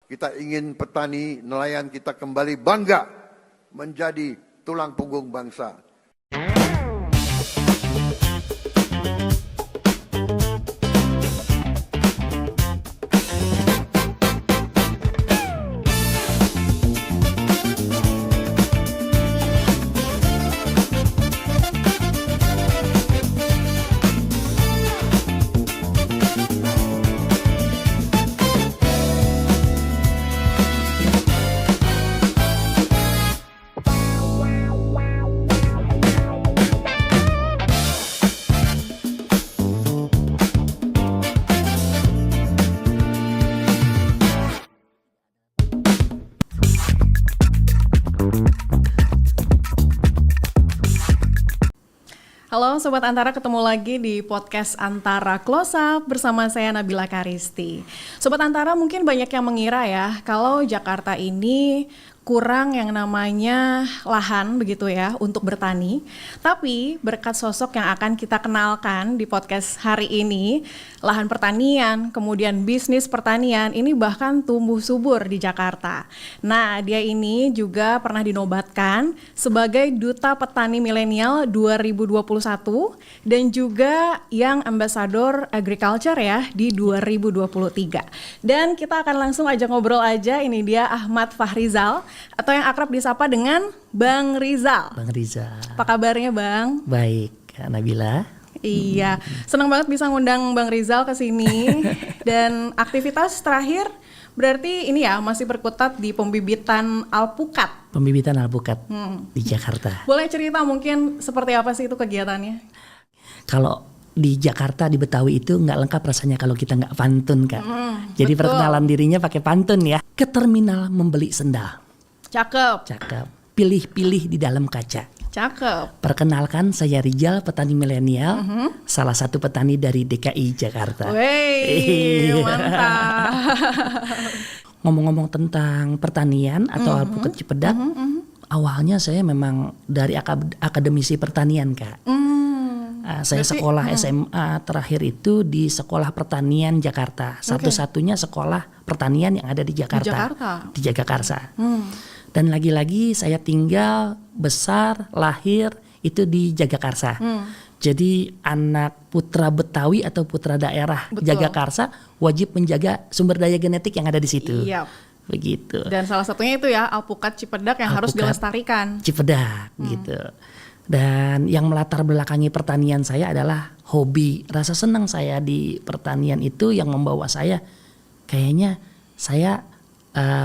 Kita ingin petani nelayan kita kembali bangga menjadi tulang punggung bangsa. Halo Sobat Antara, ketemu lagi di podcast Antara Close Up bersama saya Nabila Karisti. Sobat Antara, mungkin banyak yang mengira ya kalau Jakarta ini kurang yang namanya lahan begitu ya untuk bertani. Tapi berkat sosok yang akan kita kenalkan di podcast hari ini, lahan pertanian, kemudian bisnis pertanian ini bahkan tumbuh subur di Jakarta. Nah, dia ini juga pernah dinobatkan sebagai Duta Petani Milenial 2021 dan juga Young Ambassador Agriculture ya di 2023. Dan kita akan langsung ajak ngobrol aja, ini dia Ahmad Fahrizal atau yang akrab disapa dengan Bang Rizal. Bang Rizal. Apa kabarnya Bang? Baik, Kak Nabila. Iya, senang banget bisa ngundang Bang Rizal ke sini. Dan aktivitas terakhir berarti ini ya masih berkutat di pembibitan alpukat. Pembibitan alpukat di Jakarta. Boleh cerita mungkin seperti apa sih itu kegiatannya? Kalau di Jakarta, di Betawi itu nggak lengkap rasanya kalau kita nggak pantun, Kak. Jadi betul. perkenalan dirinya pakai pantun ya. Ke terminal membeli sendal. Cakep. Cakep. Pilih-pilih di dalam kaca. Cakep. Perkenalkan, saya Rizal, petani milenial, salah satu petani dari DKI Jakarta. Wey, mantap. Ngomong-ngomong tentang pertanian atau alpukat Cipedak, awalnya saya memang dari akademisi pertanian, Kak. Saya sekolah SMA terakhir itu di Sekolah Pertanian Jakarta, satu-satunya sekolah pertanian yang ada di Jakarta, di Jagakarsa. Dan lagi-lagi saya tinggal, besar, lahir itu di Jagakarsa. Jadi anak putra Betawi atau putra daerah Jagakarsa wajib menjaga sumber daya genetik yang ada di situ. Iya. Begitu. Dan salah satunya itu ya alpukat Cipedak yang harus dilestarikan. Cipedak gitu. Dan yang melatar belakangi pertanian saya adalah hobi. Rasa senang saya di pertanian itu yang membawa saya kayaknya saya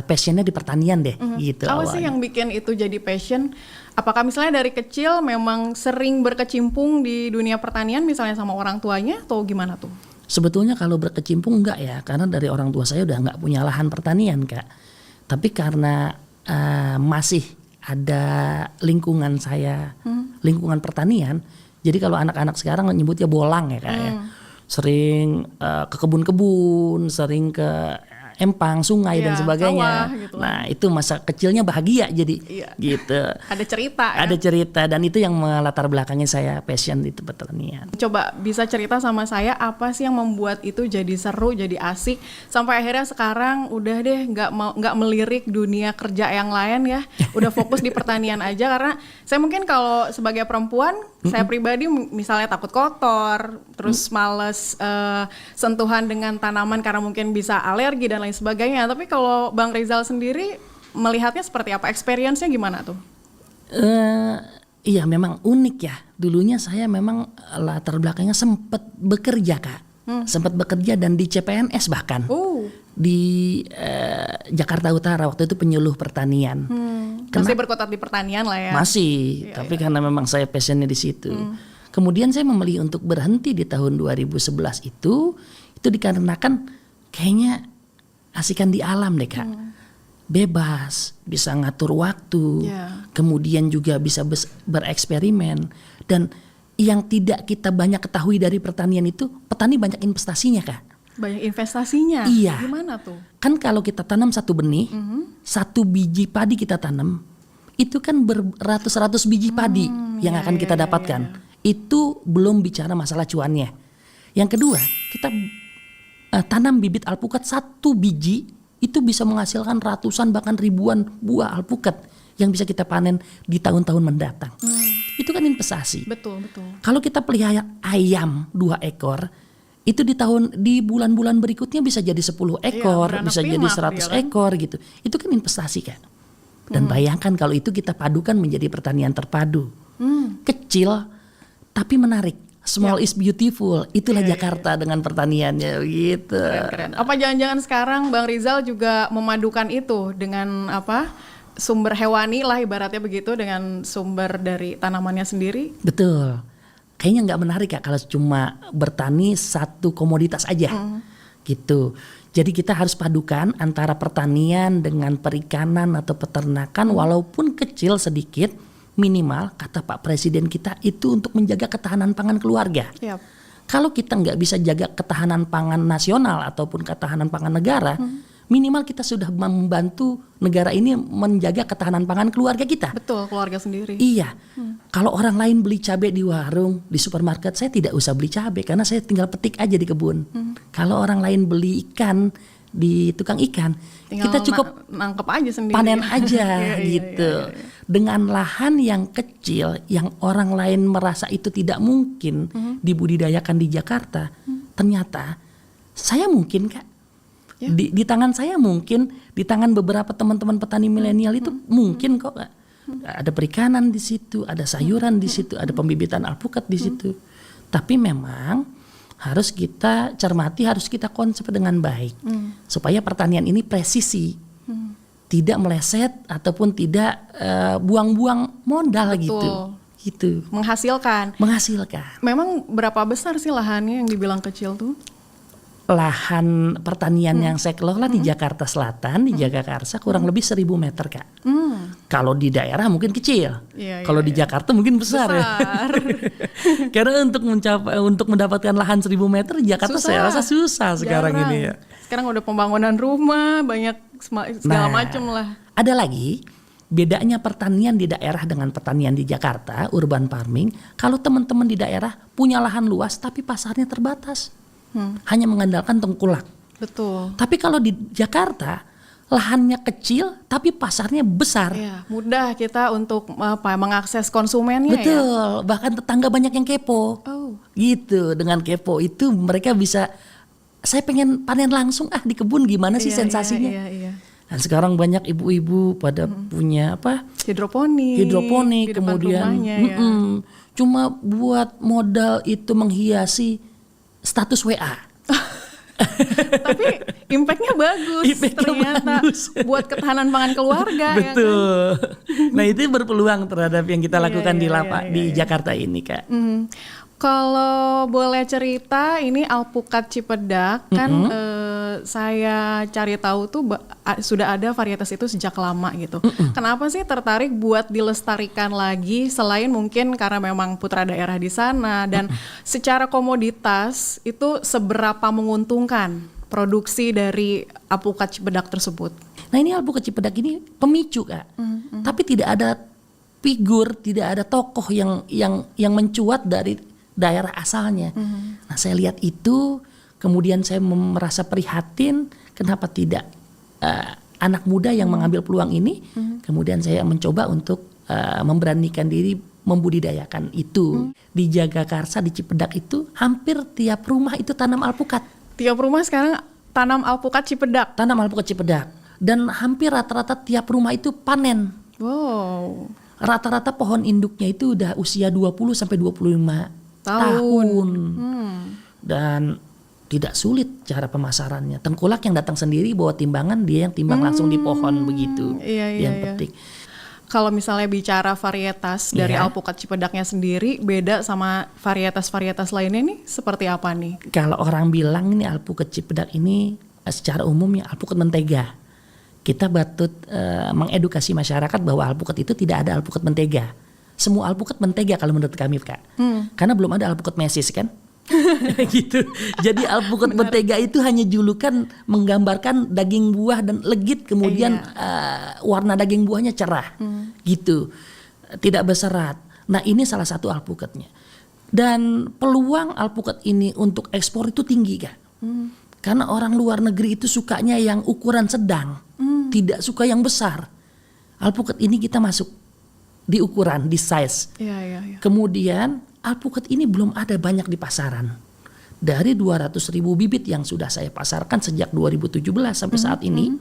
passionnya di pertanian deh gitu. Apa sih yang bikin itu jadi passion? Apakah misalnya dari kecil memang sering berkecimpung di dunia pertanian misalnya sama orang tuanya atau gimana tuh? Sebetulnya kalau berkecimpung enggak ya, karena dari orang tua saya udah enggak punya lahan pertanian, Kak. Tapi karena masih ada lingkungan saya, lingkungan pertanian. Jadi kalau anak-anak sekarang nyebutnya bolang ya, Kak ya. Sering ke kebun-kebun, sering ke empang, sungai dan sebagainya. Sawah, gitu. Nah, itu masa kecilnya bahagia jadi gitu. Ada cerita ya? Ada cerita dan itu yang melatar belakangnya saya passion di pertanian. Coba bisa cerita sama saya apa sih yang membuat itu jadi seru, jadi asik sampai akhirnya sekarang udah deh nggak melirik dunia kerja yang lain ya, udah fokus di pertanian aja karena saya mungkin kalau sebagai perempuan saya pribadi misalnya takut kotor, terus males sentuhan dengan tanaman karena mungkin bisa alergi dan lain sebagainya. Tapi kalau Bang Rizal sendiri melihatnya seperti apa? Experience-nya gimana tuh? Iya memang unik ya. Dulunya saya memang latar belakangnya sempat bekerja, Kak. Sempat bekerja dan di CPNS bahkan. Di Jakarta Utara waktu itu penyuluh pertanian. Masih berkutat di pertanian lah ya. Masih, tapi karena memang saya passionnya di situ. Kemudian saya memilih untuk berhenti di tahun 2011 itu dikarenakan kayaknya asikan di alam deh, Kak. Bebas, bisa ngatur waktu, kemudian juga bisa bereksperimen. Dan yang tidak kita banyak ketahui dari pertanian itu, petani banyak investasinya, Kak. Banyak investasinya? Iya. Gimana tuh? Kan kalau kita tanam satu benih, satu biji padi kita tanam, itu kan beratus-ratus biji padi yang akan kita dapatkan. Itu belum bicara masalah cuannya. Yang kedua, kita tanam bibit alpukat satu biji itu bisa menghasilkan ratusan bahkan ribuan buah alpukat yang bisa kita panen di tahun-tahun mendatang. Itu kan investasi. Betul, betul. Kalau kita pelihara ayam 2 ekor, itu di bulan-bulan berikutnya bisa jadi 10 ekor, beranak bisa jadi pinak 100 dia kan. ekor gitu. Itu kan investasi kan. Dan bayangkan kalau itu kita padukan menjadi pertanian terpadu. Kecil tapi menarik. Small is beautiful. Itulah Jakarta dengan pertaniannya gitu. Keren. Apa jangan-jangan sekarang Bang Rizal juga memadukan itu dengan sumber hewani lah ibaratnya begitu, dengan sumber dari tanamannya sendiri? Betul. Kayaknya nggak menarik ya kalau cuma bertani satu komoditas aja gitu. Jadi kita harus padukan antara pertanian dengan perikanan atau peternakan walaupun kecil sedikit, minimal kata Pak Presiden kita itu untuk menjaga ketahanan pangan keluarga. Yap. Kalau kita nggak bisa jaga ketahanan pangan nasional ataupun ketahanan pangan negara, minimal kita sudah membantu negara ini menjaga ketahanan pangan keluarga kita. Betul, keluarga sendiri. Iya. Kalau orang lain beli cabai di warung, di supermarket, saya tidak usah beli cabai karena saya tinggal petik aja di kebun. Kalau orang lain beli ikan di tukang ikan, Tinggal kita cukup nangkep aja sendiri. panen aja Iya, gitu. iya. Dengan lahan yang kecil yang orang lain merasa itu tidak mungkin dibudidayakan di Jakarta, ternyata saya mungkin Kak. Ya. Di tangan saya mungkin, di tangan beberapa teman-teman petani milenial itu mungkin kok Kak. Ada perikanan di situ, ada sayuran di situ, ada pembibitan alpukat di situ. Tapi memang harus kita cermati, harus kita konsep dengan baik supaya pertanian ini presisi, tidak meleset ataupun tidak buang-buang modal gitu. Menghasilkan. Memang berapa besar sih lahannya yang dibilang kecil tuh? Lahan pertanian yang saya kelola di Jakarta Selatan, di Jagakarsa kurang lebih 1.000 meter Kak. Kalau di daerah mungkin kecil, kalau di Jakarta mungkin besar. Ya. Karena untuk mendapatkan lahan 1.000 meter di Jakarta saya rasa susah sekarang ini ya. Sekarang udah pembangunan rumah, banyak segala macam lah. Ada lagi bedanya pertanian di daerah dengan pertanian di Jakarta, urban farming. Kalau teman-teman di daerah punya lahan luas tapi pasarnya terbatas. Hanya mengandalkan tengkulak. Betul. Tapi kalau di Jakarta lahannya kecil tapi pasarnya besar. Ya, mudah kita untuk mengakses konsumennya. Betul. Bahkan tetangga banyak yang kepo. Oh. Gitu. Dengan kepo itu mereka bisa, saya pengen panen langsung di kebun gimana sih sensasinya. Iya. Dan sekarang banyak ibu-ibu pada punya Hidroponik di depan kemudian rumahnya, cuma buat modal itu menghiasi status WA. Tapi impactnya bagus. Ternyata buat ketahanan pangan keluarga. Betul. Ya kan? Nah itu berpeluang terhadap yang kita lakukan di Jakarta ini Kak. Kalau boleh cerita, ini alpukat Cipedak kan saya cari tahu tuh sudah ada varietas itu sejak lama gitu. Kenapa sih tertarik buat dilestarikan lagi selain mungkin karena memang putra daerah di sana, dan secara komoditas itu seberapa menguntungkan produksi dari alpukat Cipedak tersebut? Nah ini alpukat Cipedak ini pemicu Kak. Tapi tidak ada figur, tidak ada tokoh yang mencuat dari daerah asalnya. Nah saya lihat itu, kemudian saya merasa prihatin kenapa tidak anak muda yang mengambil peluang ini. Kemudian saya mencoba untuk memberanikan diri membudidayakan itu. Di Jagakarsa, di Cipedak itu hampir tiap rumah itu tanam alpukat. Tiap rumah sekarang tanam alpukat Cipedak? Tanam alpukat Cipedak. Dan hampir rata-rata tiap rumah itu panen. Wow. Rata-rata pohon induknya itu udah usia 20 sampai 25 tahun. Dan tidak sulit cara pemasarannya. Tengkulak yang datang sendiri bawa timbangan, dia yang timbang langsung di pohon begitu. Yang petik. Kalau misalnya bicara varietas dari alpukat Cipedaknya sendiri, beda sama varietas-varietas lainnya nih seperti apa nih? Kalau orang bilang ini alpukat Cipedak ini secara umum ya alpukat mentega. Kita patut mengedukasi masyarakat bahwa alpukat itu tidak ada alpukat mentega. Semua alpukat mentega kalau menurut kami Kak. Karena belum ada alpukat mesis kan. Gitu. Jadi alpukat mentega itu hanya julukan menggambarkan daging buah dan legit, kemudian warna daging buahnya cerah. Gitu. Tidak berserat. Nah ini salah satu alpukatnya. Dan peluang alpukat ini untuk ekspor itu tinggi Kak. Karena orang luar negeri itu sukanya yang ukuran sedang, tidak suka yang besar. Alpukat ini kita masuk di ukuran, di size. Iya. Kemudian alpukat ini belum ada banyak di pasaran. Dari 200.000 bibit yang sudah saya pasarkan sejak 2017 sampai saat ini,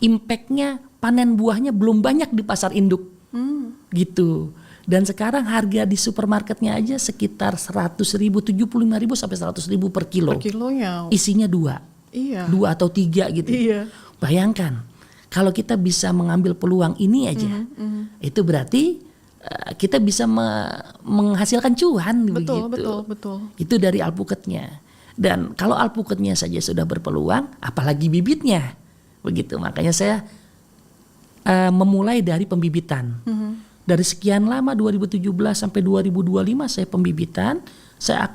impactnya panen buahnya belum banyak di pasar induk. Gitu. Dan sekarang harga di supermarketnya aja sekitar 100.000, 75.000 sampai 100.000 per kilo. Per kilonya. Isinya 2. Iya. 2 atau 3 gitu. Iya. Bayangkan kalau kita bisa mengambil peluang ini aja, itu berarti kita bisa menghasilkan cuan. Betul. Itu dari alpukatnya. Dan kalau alpukatnya saja sudah berpeluang, apalagi bibitnya. Begitu. Makanya saya memulai dari pembibitan. Dari sekian lama 2017 sampai 2025 saya pembibitan, saya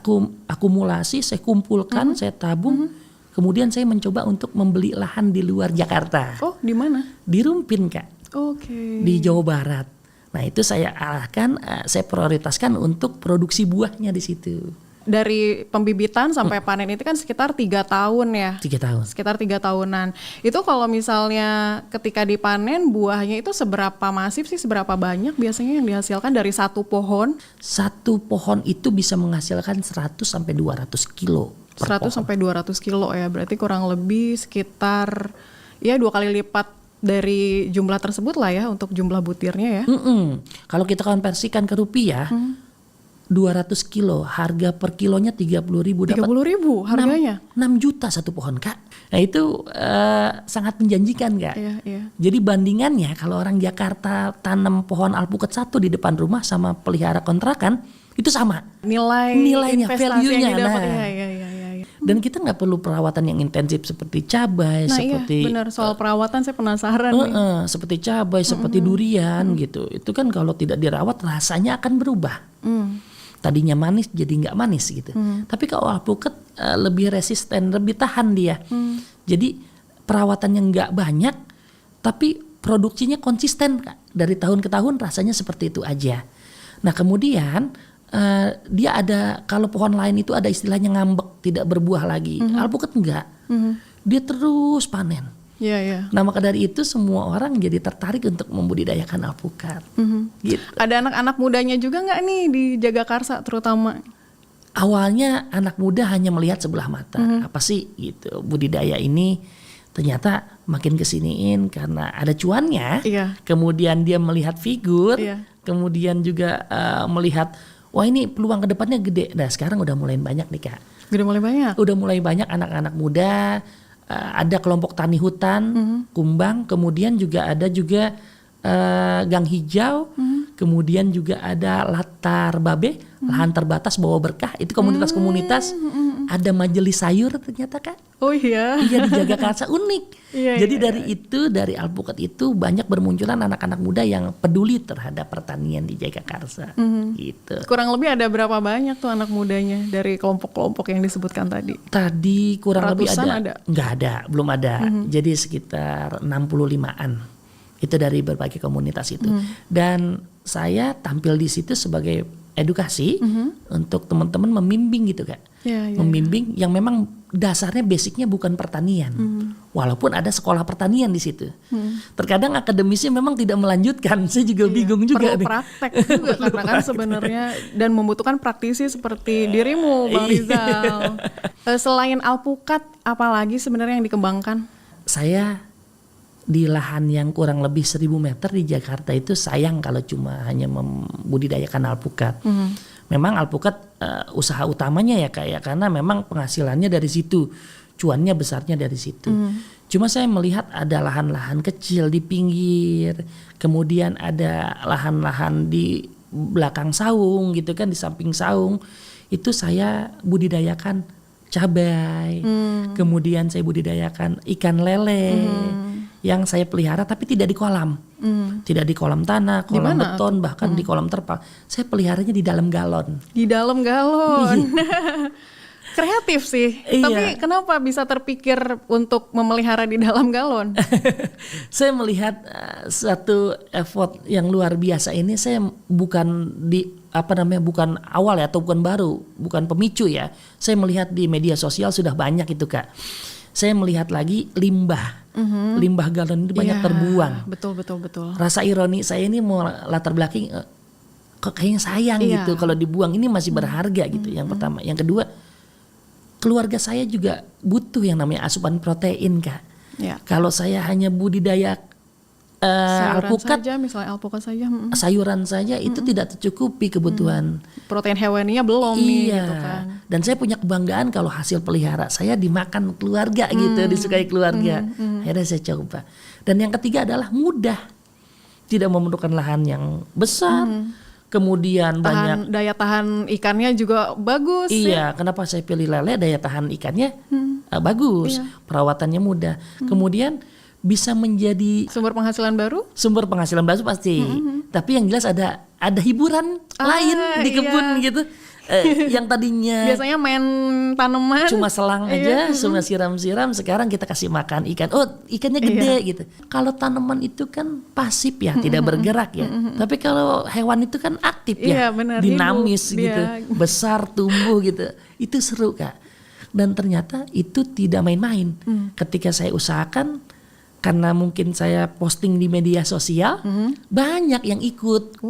akumulasi, saya kumpulkan, saya tabung. Kemudian saya mencoba untuk membeli lahan di luar Jakarta. Oh, di mana? Di Rumpin, Kak. Oke. Di Jawa Barat. Nah, itu saya arahkan, saya prioritaskan untuk produksi buahnya di situ. Dari pembibitan sampai panen itu kan sekitar 3 tahun ya. 3 tahun. Sekitar 3 tahunan. Itu kalau misalnya ketika dipanen buahnya itu seberapa masif sih, seberapa banyak biasanya yang dihasilkan dari satu pohon? Satu pohon itu bisa menghasilkan 100 sampai 200 kilo. 100 sampai 200 kilo ya. Berarti kurang lebih sekitar ya 2 kali lipat dari jumlah tersebut lah ya untuk jumlah butirnya ya. Kalau kita konversikan ke rupiah, 200 kilo, harga per kilonya 30.000, dapat 30.000 harganya. 6 juta satu pohon, Kak. Nah itu sangat menjanjikan, Kak. Iya. Jadi bandingannya kalau orang Jakarta tanam pohon alpukat 1 di depan rumah sama pelihara kontrakan itu sama. Nilainya, value-nya. Iya. Dan kita nggak perlu perawatan yang intensif seperti cabai, seperti benar, soal perawatan saya penasaran nih. seperti cabai, seperti durian gitu. Itu kan kalau tidak dirawat rasanya akan berubah. Tadinya manis jadi nggak manis gitu. Tapi kalau alpukat lebih resisten, lebih tahan dia. Jadi perawatannya nggak banyak, tapi produksinya konsisten, Kak. Dari tahun ke tahun rasanya seperti itu aja. Nah kemudian dia ada, kalau pohon lain itu ada istilahnya ngambek, tidak berbuah lagi. Alpukat enggak, dia terus panen. Iya. Nah maka dari itu semua orang jadi tertarik untuk membudidayakan alpukat. Gitu. Ada anak-anak mudanya juga nggak nih di Jagakarsa terutama? Awalnya anak muda hanya melihat sebelah mata, apa sih gitu budidaya ini. Ternyata makin kesiniin karena ada cuannya. Iya. Kemudian dia melihat figur, Iya. kemudian juga melihat wah ini peluang kedepannya gede. Nah sekarang udah mulai banyak nih, Kak. Udah mulai banyak. Udah mulai banyak anak-anak muda. Ada kelompok tani hutan, kumbang, kemudian juga ada gang hijau, kemudian juga ada latar babe, lahan terbatas bawa berkah, itu komunitas-komunitas. Ada majelis sayur ternyata, Kak. Oh iya. Iya, di Jagakarsa unik. Iya, Jadi iya. dari alpukat itu banyak bermunculan anak-anak muda yang peduli terhadap pertanian di Jagakarsa. Gitu. Kurang lebih ada berapa banyak tuh anak mudanya dari kelompok-kelompok yang disebutkan tadi? Tadi kurang lebih Ratusan ada. Nggak ada, belum ada. Jadi sekitar 65-an. Itu dari berbagai komunitas itu. Dan saya tampil di situ sebagai edukasi untuk teman-teman membimbing gitu, Kak. Iya. Membimbing yang memang dasarnya basicnya bukan pertanian. Walaupun ada sekolah pertanian di situ. Terkadang akademisi memang tidak melanjutkan. Saya juga bingung juga perlu nih. praktek juga karena kan sebenarnya dan membutuhkan praktisi seperti dirimu, Bang Rizal. Selain alpukat, apalagi sebenarnya yang dikembangkan? Saya di lahan yang kurang lebih 1.000 meter di Jakarta itu sayang kalau cuma hanya membudidayakan alpukat. Memang alpukat usaha utamanya ya kayak karena memang penghasilannya dari situ, cuannya besarnya dari situ. Cuma saya melihat ada lahan-lahan kecil di pinggir, kemudian ada lahan-lahan di belakang saung gitu kan, di samping saung itu saya budidayakan cabai, kemudian saya budidayakan ikan lele. Yang saya pelihara tapi tidak di kolam, tidak di kolam tanah, kolam beton, bahkan di kolam terpal. Saya peliharanya di dalam galon. Di dalam galon. Kreatif sih. Iya. Tapi kenapa bisa terpikir untuk memelihara di dalam galon? Saya melihat satu effort yang luar biasa ini. Saya bukan di bukan awal ya, atau bukan baru, bukan pemicu ya. Saya melihat di media sosial sudah banyak itu Kak. Saya melihat lagi limbah galon ini banyak terbuang. Betul. Rasa ironi saya ini mau latar belakang kok kayaknya sayang gitu kalau dibuang, ini masih berharga gitu. Yang pertama, yang kedua, keluarga saya juga butuh yang namanya asupan protein Kak. Ya. Kalau saya hanya budidaya alpukat saja, misalnya alpukat saja, sayuran saja itu tidak tercukupi kebutuhan protein hewaninya belum nih iya gitu kan. Dan saya punya kebanggaan kalau hasil pelihara saya dimakan keluarga gitu, disukai keluarga. Akhirnya saya coba. Dan yang ketiga adalah mudah, tidak memerlukan lahan yang besar, kemudian banyak Daya tahan ikannya juga bagus. iya. Kenapa saya pilih lele? Daya tahan ikannya bagus, perawatannya mudah, kemudian bisa menjadi Sumber penghasilan baru? sumber penghasilan baru pasti. Tapi yang jelas ada hiburan lain di kebun gitu. Yang tadinya Biasanya main tanaman. cuma selang aja, cuma siram-siram, sekarang kita kasih makan ikan. Oh, ikannya gede gitu. Kalau tanaman itu kan pasif ya, tidak bergerak ya. Tapi kalau hewan itu kan aktif ya, Iya, benar, dinamis hidup gitu, dia. besar, tumbuh gitu. Itu seru Kak. Dan ternyata itu tidak main-main. Ketika saya usahakan, karena mungkin saya posting di media sosial, banyak yang ikut.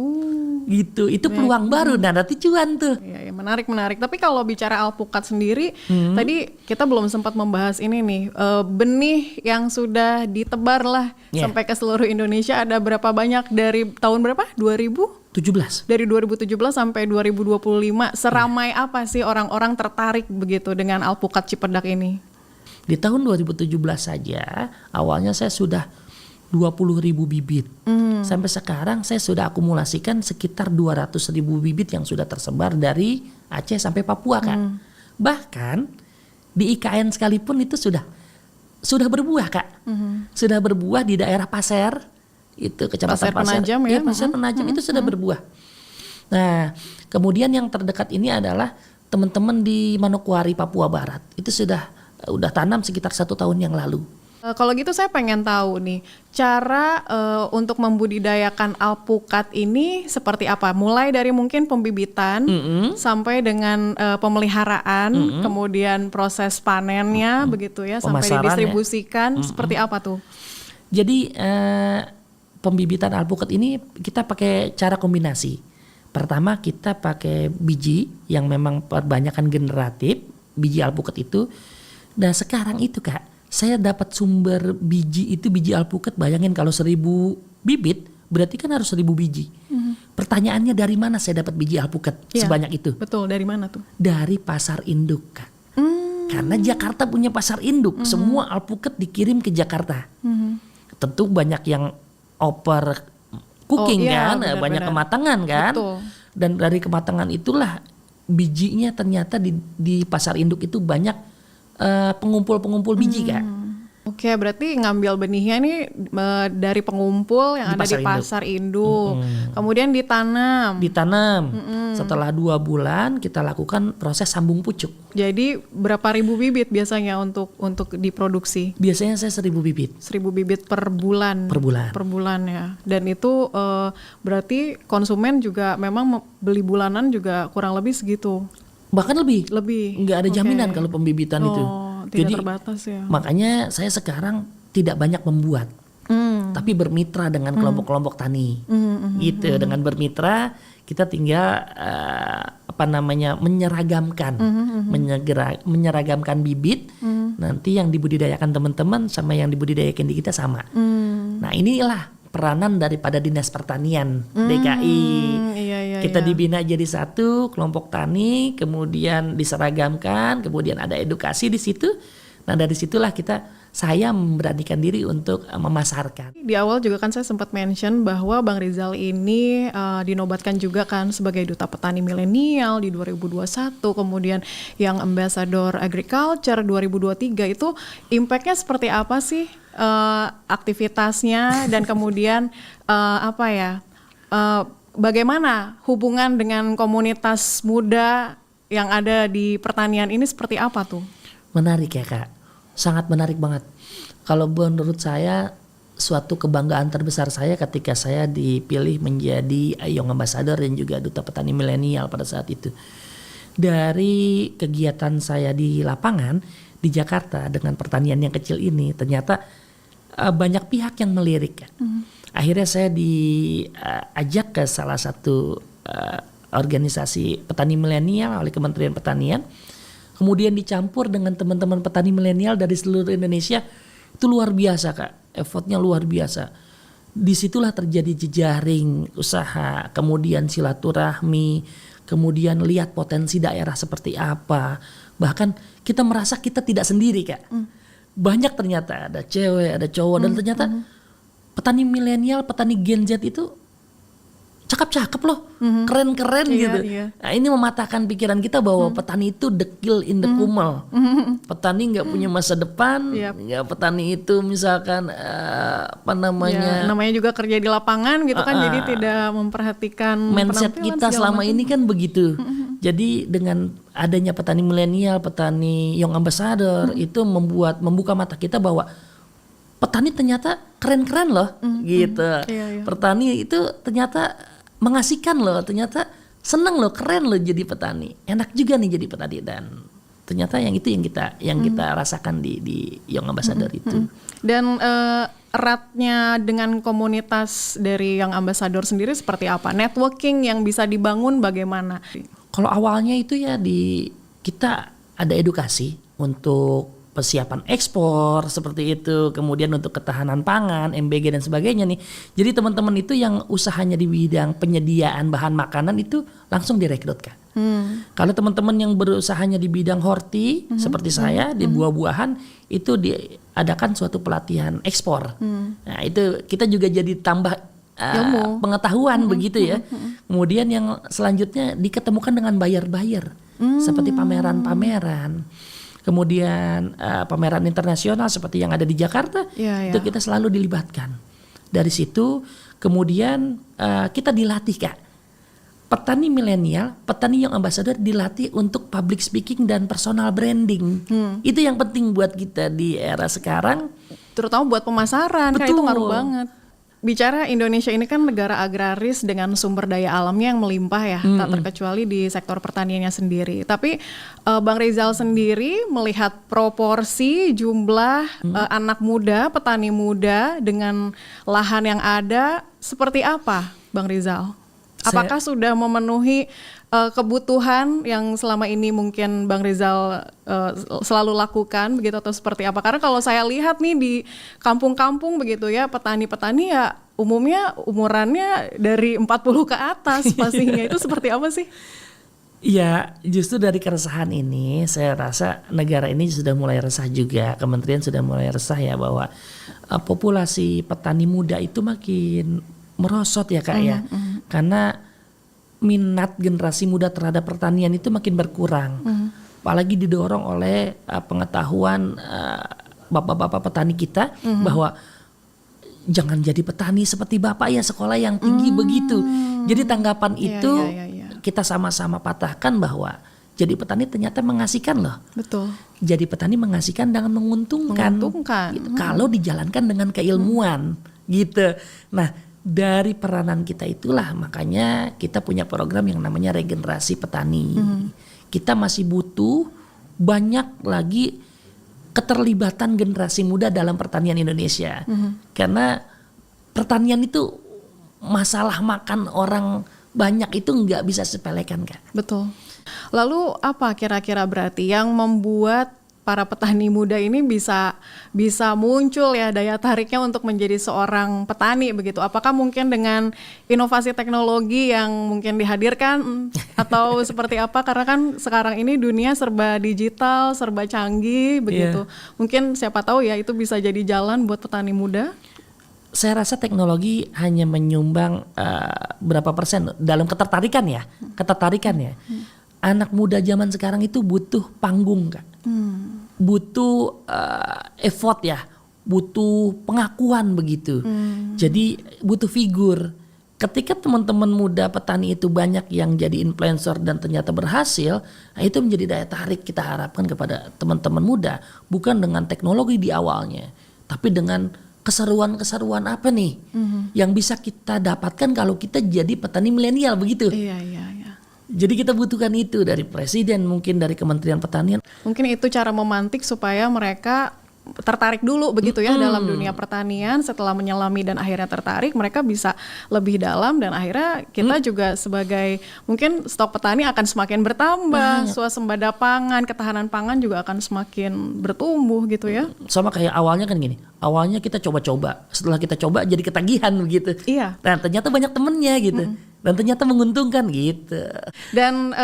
Gitu, itu peluang baru, nah nanti cuan tuh. Iya, menarik. Tapi kalau bicara alpukat sendiri, tadi kita belum sempat membahas ini nih, benih yang sudah ditebar lah sampai ke seluruh Indonesia ada berapa banyak dari tahun berapa? 2000? 17. Dari 2017 sampai 2025, seramai apa sih orang-orang tertarik begitu dengan alpukat Cipedak ini? Di tahun 2017 saja, awalnya saya sudah 20.000 bibit. Sampai sekarang saya sudah akumulasikan sekitar 200.000 bibit yang sudah tersebar dari Aceh sampai Papua Kak. Bahkan di IKN sekalipun itu sudah berbuah Kak. Sudah berbuah di daerah Pasir, itu Kecamatan Pasir Penajam ya? Iya, Pasir Penajam itu sudah berbuah. Nah, kemudian yang terdekat ini adalah teman-teman di Manokwari, Papua Barat. Itu udah tanam sekitar 1 tahun yang lalu. Kalau gitu saya pengen tahu nih, cara untuk membudidayakan alpukat ini seperti apa? Mulai dari mungkin pembibitan sampai dengan pemeliharaan, kemudian proses panennya begitu ya, sampai Pemasaran didistribusikan, seperti apa tuh? Jadi pembibitan alpukat ini kita pakai cara kombinasi. Pertama kita pakai biji yang memang perbanyakan generatif, biji alpukat itu. Dan sekarang itu Kak, saya dapat sumber biji itu, biji alpukat, bayangin kalau 1.000 bibit berarti kan harus 1.000 biji. Pertanyaannya dari mana saya dapat biji alpukat sebanyak itu? Betul, dari mana tuh? Dari pasar induk Kak. Karena Jakarta punya pasar induk, semua alpukat dikirim ke Jakarta. Tentu banyak yang over cooking kan, banyak kematangan kan. Betul. Dan dari kematangan itulah bijinya ternyata di pasar induk itu banyak pengumpul biji Kak. Oke, berarti ngambil benihnya nih dari pengumpul yang ada di pasar induk. Kemudian ditanam. Setelah 2 bulan kita lakukan proses sambung pucuk. Jadi berapa ribu bibit biasanya untuk diproduksi? Biasanya saya 1.000 bibit. 1.000 bibit per bulan. Per bulan ya. Dan itu berarti konsumen juga memang beli bulanan juga kurang lebih segitu. Bahkan lebih. Nggak ada jaminan kalau pembibitan itu. Tidak Jadi terbatas ya. makanya saya sekarang tidak banyak membuat, tapi bermitra dengan kelompok-kelompok tani. Gitu. Dengan bermitra kita tinggal menyeragamkan bibit. Nanti yang dibudidayakan teman-teman sama yang dibudidayakan di kita sama. Nah inilah peranan daripada Dinas Pertanian DKI. Kita dibina jadi satu kelompok tani, kemudian diseragamkan, kemudian ada edukasi di situ. Nah dari situlah saya memberanikan diri untuk memasarkan. Di awal juga kan saya sempat mention bahwa Bang Rizal ini dinobatkan juga kan sebagai Duta Petani Milenial di 2021, kemudian yang Ambassador Agriculture 2023. Itu impact-nya seperti apa sih aktivitasnya dan kemudian bagaimana hubungan dengan komunitas muda yang ada di pertanian ini seperti apa tuh? Menarik ya Kak, sangat menarik banget. Kalau menurut saya suatu kebanggaan terbesar saya ketika saya dipilih menjadi Young Ambassador dan juga Duta Petani Milenial pada saat itu. Dari kegiatan saya di lapangan di Jakarta dengan pertanian yang kecil ini, ternyata banyak pihak yang melirik. Akhirnya saya diajak ke salah satu organisasi petani milenial oleh Kementerian Pertanian, kemudian dicampur dengan teman-teman petani milenial dari seluruh Indonesia. Itu luar biasa, Kak. Effortnya luar biasa. Disitulah terjadi jejaring usaha, kemudian silaturahmi, kemudian lihat potensi daerah seperti apa. Bahkan kita merasa kita tidak sendiri, Kak. Banyak ternyata, ada cewek, ada cowok, dan ternyata petani milenial, petani Gen Z itu cakep-cakep loh, keren-keren gitu. Iya. Nah, ini mematahkan pikiran kita bahwa petani itu dekil in the kumel. Petani nggak punya masa depan, nggak petani itu misalkan namanya juga kerja di lapangan gitu kan, jadi tidak memperhatikan mindset kita selama ini kan begitu. Jadi dengan adanya petani milenial, petani Young Ambassador itu membuka mata kita bahwa petani ternyata keren-keren loh, gitu. Petani itu ternyata mengasihkan loh, ternyata seneng loh, keren loh jadi petani, enak juga nih jadi petani, dan ternyata yang kita rasakan di Young Ambassador itu. Dan eratnya dengan komunitas dari Young Ambassador sendiri seperti apa? Networking yang bisa dibangun bagaimana? Kalau awalnya itu ya kita ada edukasi untuk persiapan ekspor seperti itu, kemudian untuk ketahanan pangan, MBG dan sebagainya nih. Jadi teman-teman itu yang usahanya di bidang penyediaan bahan makanan itu langsung direkrut, Kak. Kalau teman-teman yang berusahanya di bidang horti seperti saya di buah-buahan itu diadakan suatu pelatihan ekspor. Nah, itu kita juga jadi tambah pengetahuan begitu ya. Kemudian yang selanjutnya diketemukan dengan buyer-buyer seperti pameran-pameran. Kemudian pameran internasional seperti yang ada di Jakarta, itu kita selalu dilibatkan. Dari situ kemudian kita dilatih, Kak. Petani milenial, petani Young Ambassador dilatih untuk public speaking dan personal branding. Itu yang penting buat kita di era sekarang. Terutama buat pemasaran, kan itu ngaruh banget. Bicara Indonesia ini kan negara agraris dengan sumber daya alamnya yang melimpah ya, tak terkecuali di sektor pertaniannya sendiri. Tapi Bang Rizal sendiri melihat proporsi jumlah anak muda, petani muda dengan lahan yang ada seperti apa, Bang Rizal? Apakah sudah memenuhi kebutuhan yang selama ini mungkin Bang Rizal selalu lakukan begitu, atau seperti apa? Karena kalau saya lihat nih di kampung-kampung begitu ya, petani-petani ya umumnya umurannya dari 40 ke atas pastinya. Itu seperti apa sih? Ya, justru dari keresahan ini saya rasa negara ini sudah mulai resah juga, kementerian sudah mulai resah ya bahwa populasi petani muda itu makin merosot ya, Kak ya. Karena minat generasi muda terhadap pertanian itu makin berkurang. Apalagi didorong oleh pengetahuan bapak-bapak petani kita bahwa jangan jadi petani seperti bapak ya, sekolah yang tinggi begitu. Jadi tanggapan itu kita sama-sama patahkan bahwa jadi petani ternyata mengasihkan loh. Betul. Jadi petani mengasihkan dan menguntungkan. Gitu. Kalau dijalankan dengan keilmuan gitu. Nah, dari peranan kita itulah makanya kita punya program yang namanya regenerasi petani. Kita masih butuh banyak lagi keterlibatan generasi muda dalam pertanian Indonesia. Karena pertanian itu masalah makan orang banyak itu nggak bisa sepelekan, Kak. Betul. Lalu apa kira-kira berarti yang membuat para petani muda ini bisa muncul ya daya tariknya untuk menjadi seorang petani begitu? Apakah mungkin dengan inovasi teknologi yang mungkin dihadirkan atau seperti apa? Karena kan sekarang ini dunia serba digital, serba canggih begitu. Mungkin siapa tahu ya itu bisa jadi jalan buat petani muda. Saya rasa teknologi hanya menyumbang berapa persen dalam ketertarikan ya. Anak muda zaman sekarang itu butuh panggung, Kak. Butuh effort ya, butuh pengakuan begitu. Jadi butuh figur. Ketika teman-teman muda petani itu banyak yang jadi influencer dan ternyata berhasil, nah itu menjadi daya tarik kita harapkan kepada teman-teman muda. Bukan dengan teknologi di awalnya, tapi dengan keseruan apa nih yang bisa kita dapatkan kalau kita jadi petani milenial begitu. Iya. Jadi kita butuhkan itu dari presiden, mungkin dari Kementerian Pertanian. Mungkin itu cara memantik supaya mereka tertarik dulu begitu ya dalam dunia pertanian. Setelah menyelami dan akhirnya tertarik, mereka bisa lebih dalam dan akhirnya kita juga sebagai mungkin stok petani akan semakin bertambah, swasembada pangan, ketahanan pangan juga akan semakin bertumbuh gitu ya. Sama kayak awalnya kan gini, awalnya kita coba-coba, setelah kita coba jadi ketagihan begitu. Iya. Nah ternyata banyak temennya gitu. Dan ternyata menguntungkan gitu. Dan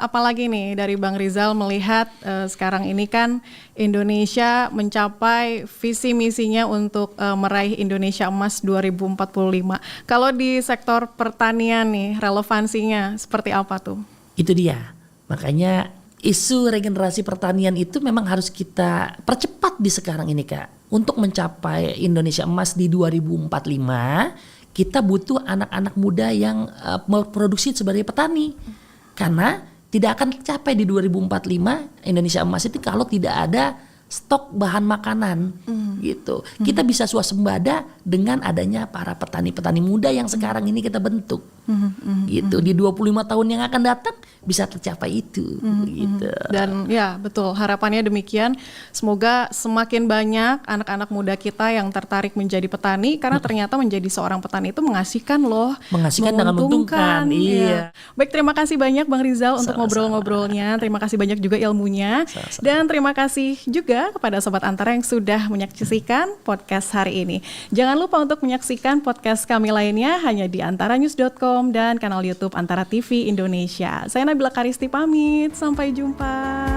apalagi nih dari Bang Rizal melihat sekarang ini kan Indonesia mencapai visi misinya untuk meraih Indonesia Emas 2045. Kalau di sektor pertanian nih relevansinya seperti apa tuh? Itu dia. Makanya isu regenerasi pertanian itu memang harus kita percepat di sekarang ini Kak. Untuk mencapai Indonesia Emas di 2045 kita butuh anak-anak muda yang memproduksi sebagai petani. Karena tidak akan tercapai di 2045 Indonesia Emas itu kalau tidak ada stok bahan makanan gitu. Kita bisa swasembada dengan adanya para petani-petani muda yang sekarang ini kita bentuk. Gitu. Di 25 tahun yang akan datang bisa tercapai itu gitu. Dan ya betul, harapannya demikian. Semoga semakin banyak anak-anak muda kita yang tertarik menjadi petani karena ternyata menjadi seorang petani itu mengasihkan loh. Mengasihkan dan menguntungkan. Iya. Baik, terima kasih banyak Bang Rizal untuk ngobrol-ngobrolnya. Terima kasih banyak juga ilmunya. Dan terima kasih juga kepada Sobat Antara yang sudah menyaksikan podcast hari ini. Jangan lupa untuk menyaksikan podcast kami lainnya hanya di antaranews.com dan kanal YouTube Antara TV Indonesia. Saya Nabila Karisti pamit, sampai jumpa.